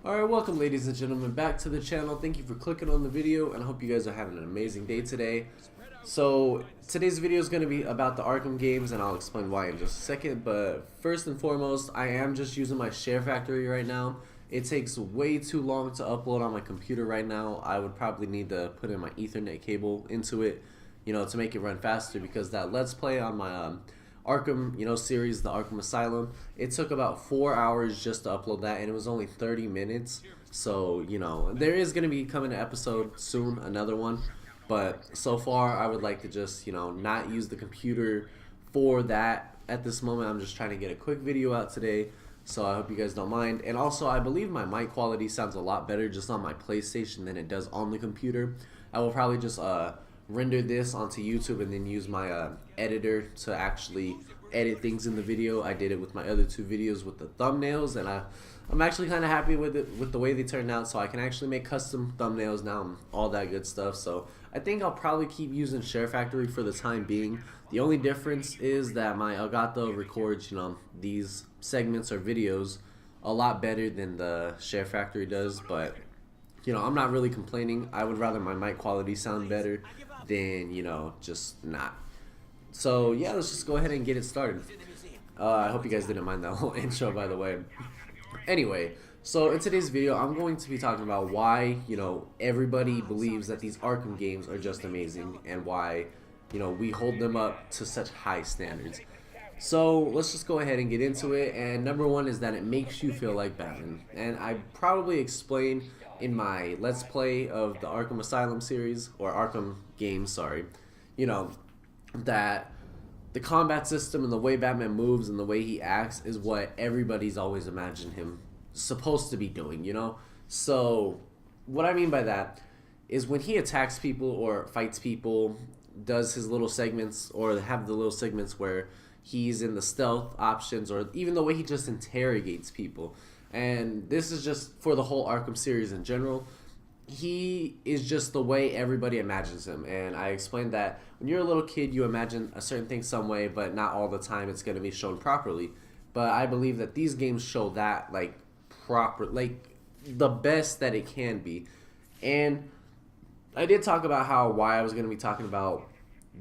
Alright, welcome ladies and gentlemen back to the channel. Thank you for clicking on the video and I hope you guys are having an amazing day today. So today's video is going to be about the Arkham games and I'll explain why in just a second. But first and foremost, I am just using my SHAREfactory right now. It takes way too long to upload on my computer right now. I would probably need to put in my Ethernet cable into it, to make it run faster, because that Let's Play on my Arkham, series, the Arkham Asylum, it took about 4 hours just to upload that, and it was only 30 minutes. So, there is going to be coming an episode soon, another one. But so far, I would like to just, not use the computer for that at this moment. I'm just trying to get a quick video out today, so I hope you guys don't mind. And also, I believe my mic quality sounds a lot better just on my PlayStation than it does on the computer. I will probably just render this onto YouTube and then use my editor to actually edit things in the video. I did it with my other two videos with the thumbnails, and I'm actually kind of happy with it, with the way they turned out. So I can actually make custom thumbnails now and all that good stuff. So I think I'll probably keep using SHAREfactory for the time being. The only difference is that my Elgato records, these segments or videos a lot better than the SHAREfactory does, but I'm not really complaining. I would rather my mic quality sound better than, just not. So yeah, let's just go ahead and get it started. I hope you guys didn't mind that whole intro, by the way. Anyway, so in today's video, I'm going to be talking about why, everybody believes that these Arkham games are just amazing, and why, we hold them up to such high standards. So let's just go ahead and get into it. And number one is that it makes you feel like Batman. And I probably explained in my Let's Play of the Arkham Asylum series, or Arkham games, sorry, that the combat system and the way Batman moves and the way he acts is what everybody's always imagined him supposed to be doing, So what I mean by that is when he attacks people or fights people, does his little segments, or have the little segments where he's in the stealth options, or even the way he just interrogates people. And this is just for the whole Arkham series in general. He is just the way everybody imagines him. And I explained that when you're a little kid, you imagine a certain thing some way, but not all the time it's going to be shown properly. But I believe that these games show that the best that it can be. And I did talk about why I was going to be talking about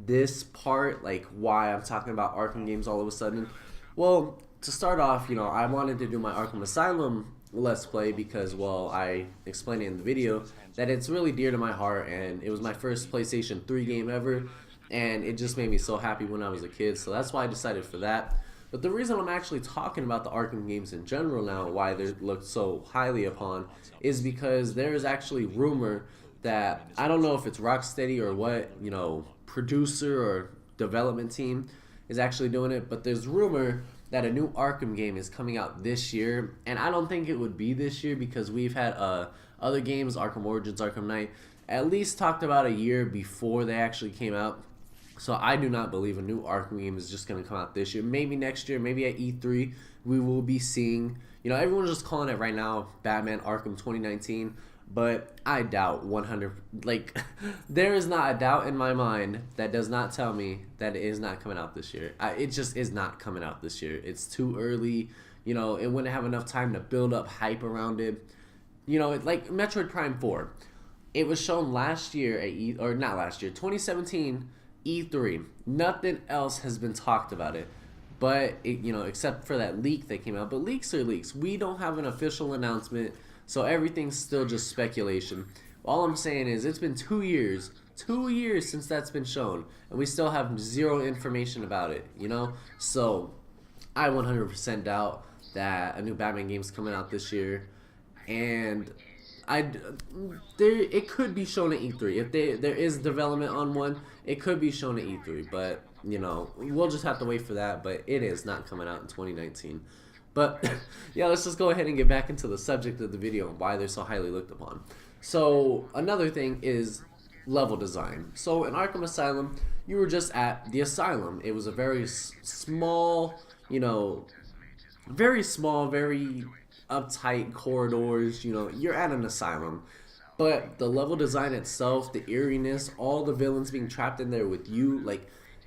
this part, like why I'm talking about Arkham games all of a sudden. Well, to start off, I wanted to do my Arkham Asylum Let's Play because, well, I explained it in the video that it's really dear to my heart, and it was my first PlayStation 3 game ever, and it just made me so happy when I was a kid, so that's why I decided for that. But the reason I'm actually talking about the Arkham games in general now, why they're looked so highly upon, is because there is actually rumor that, I don't know if it's Rocksteady or what, producer or development team is actually doing it, but there's rumor that a new Arkham game is coming out this year, and I don't think it would be this year because we've had other games, Arkham Origins, Arkham Knight, at least talked about a year before they actually came out. So I do not believe a new Arkham game is just going to come out this year. Maybe next year, maybe at E3, we will be seeing, everyone's just calling it right now Batman Arkham 2019. But I doubt 100, there is not a doubt in my mind that does not tell me that it is not coming out this year. It just is not coming out this year. It's too early, it wouldn't have enough time to build up hype around it. Like Metroid Prime 4. It was shown last year at not last year, 2017 E3. Nothing else has been talked about it. But, except for that leak that came out. But leaks are leaks. We don't have an official announcement. So everything's still just speculation. All I'm saying is it's been 2 years since that's been shown, and we still have zero information about it, So I 100% doubt that a new Batman game's coming out this year, and it could be shown at E3. If there is development on one, it could be shown at E3, but we'll just have to wait for that. But it is not coming out in 2019. But yeah, let's just go ahead and get back into the subject of the video and why they're so highly looked upon. So another thing is level design. So in Arkham Asylum, you were just at the asylum. It was a very small, very uptight corridors. You're at an asylum. But the level design itself, the eeriness, all the villains being trapped in there with you,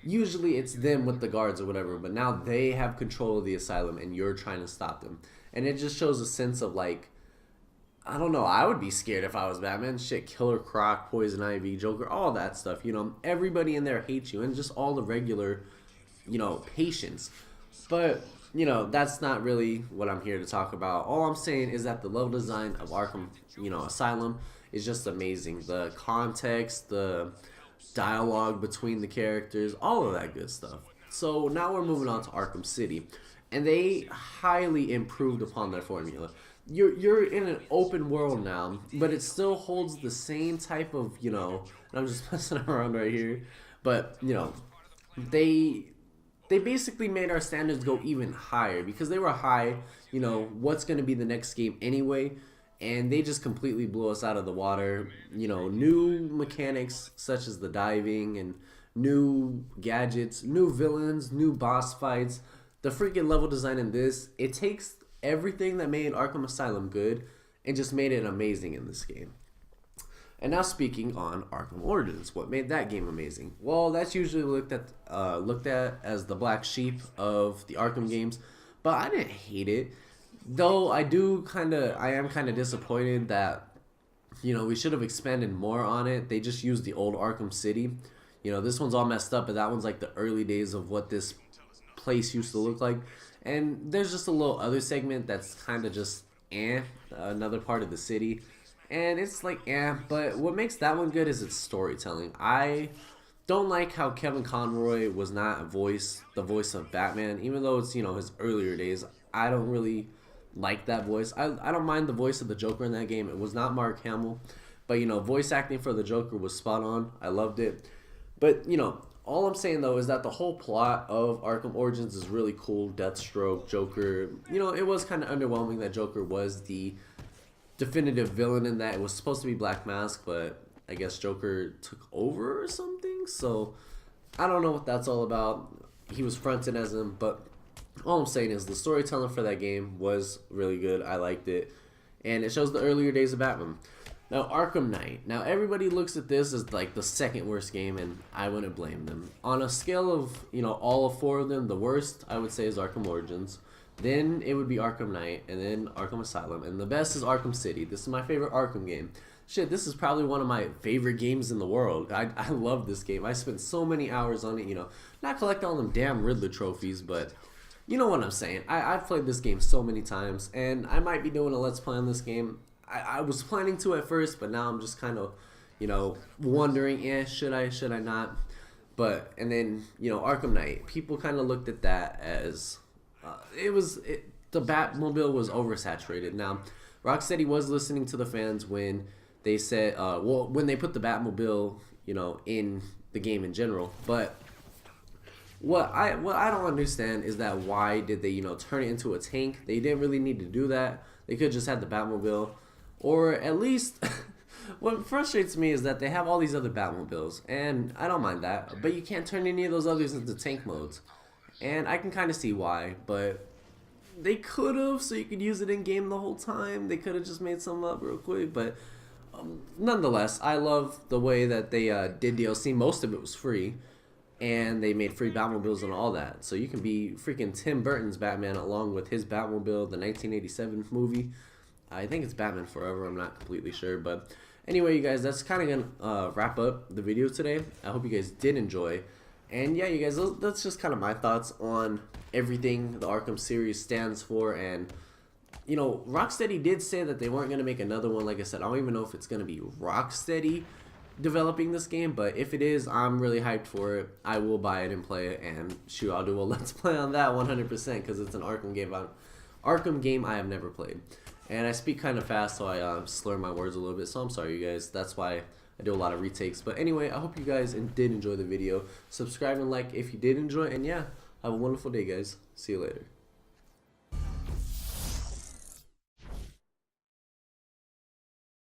usually it's them with the guards or whatever, but now they have control of the asylum and you're trying to stop them. And it just shows a sense of I don't know. I would be scared if I was Batman. Shit, Killer Croc, Poison Ivy, Joker, all that stuff. You know, everybody in there hates you, and just all the regular, you know, patients. But you know, that's not really what I'm here to talk about. All I'm saying is that the level design of Arkham, you know, Asylum is just amazing. The context, the dialogue between the characters, all of that good stuff. So now we're moving on to Arkham City, and they highly improved upon their formula. You're in an open world now, but it still holds the same type of, you know, and I'm just messing around right here, but you know, they they basically made our standards go even higher because they were high. You know, what's going to be the next game anyway? And they just completely blew us out of the water. You know, new mechanics such as the diving and new gadgets, new villains, new boss fights. The freaking level design in this, it takes everything that made Arkham Asylum good and just made it amazing in this game. And now speaking on Arkham Origins, what made that game amazing? Well, that's usually looked at as the black sheep of the Arkham games, but I didn't hate it. Though I am kind of disappointed that, you know, we should have expanded more on it. They just used the old Arkham City. You know, this one's all messed up, but that one's like the early days of what this place used to look like. And there's just a little other segment that's kind of just another part of the city. And it's like but what makes that one good is its storytelling. I don't like how Kevin Conroy was not the voice of Batman, even though it's, you know, his earlier days. I don't really like that voice. I don't mind the voice of the Joker in that game. It was not Mark Hamill, but you know, voice acting for the Joker was spot on. I loved it. But you know, all I'm saying though is that the whole plot of Arkham Origins is really cool. Deathstroke, Joker. You know, it was kind of underwhelming that Joker was the definitive villain in that. It was supposed to be Black Mask, but I guess Joker took over or something. So I don't know what that's all about. He was fronted as him, but all I'm saying is the storytelling for that game was really good. I liked it, and it shows the earlier days of Batman. Now, Arkham Knight. Now, everybody looks at this as like the second worst game, and I wouldn't blame them. On a scale of, you know, all of four of them, the worst I would say is Arkham Origins. Then it would be Arkham Knight, and then Arkham Asylum, and the best is Arkham City. This is my favorite Arkham game. Shit, this is probably one of my favorite games in the world. I love this game. I spent so many hours on it, you know. Not collecting all them damn Riddler trophies, but you know what I'm saying. I've played this game so many times, and I might be doing a Let's Play on this game. I was planning to at first, but now I'm just kind of, you know, wondering, should I not? But, and then, you know, Arkham Knight. People kind of looked at that as... the Batmobile was oversaturated. Now, Rocksteady was listening to the fans when they said, when they put the Batmobile, you know, in the game in general. But what I don't understand is that why did they, you know, turn it into a tank? They didn't really need to do that. They could just had the Batmobile, or at least. What frustrates me is that they have all these other Batmobiles, and I don't mind that, but you can't turn any of those others into tank modes. And I can kind of see why, but they could have, so you could use it in game the whole time. They could have just made some up real quick, but nonetheless, I love the way that they did DLC. Most of it was free, and they made free Batmobiles and all that. So you can be freaking Tim Burton's Batman along with his Batmobile, the 1987 movie. I think it's Batman Forever. I'm not completely sure, but anyway, you guys, that's kind of gonna wrap up the video today. I hope you guys did enjoy. And yeah, you guys, that's just kind of my thoughts on everything the Arkham series stands for. And, you know, Rocksteady did say that they weren't going to make another one. Like I said, I don't even know if it's going to be Rocksteady developing this game. But if it is, I'm really hyped for it. I will buy it and play it. And shoot, I'll do a Let's Play on that 100% because it's an Arkham game I have never played. And I speak kind of fast, so I slur my words a little bit. So I'm sorry, you guys. That's why I do a lot of retakes. But anyway, I hope you guys did enjoy the video. Subscribe and like if you did enjoy. And yeah, have a wonderful day, guys. See you later.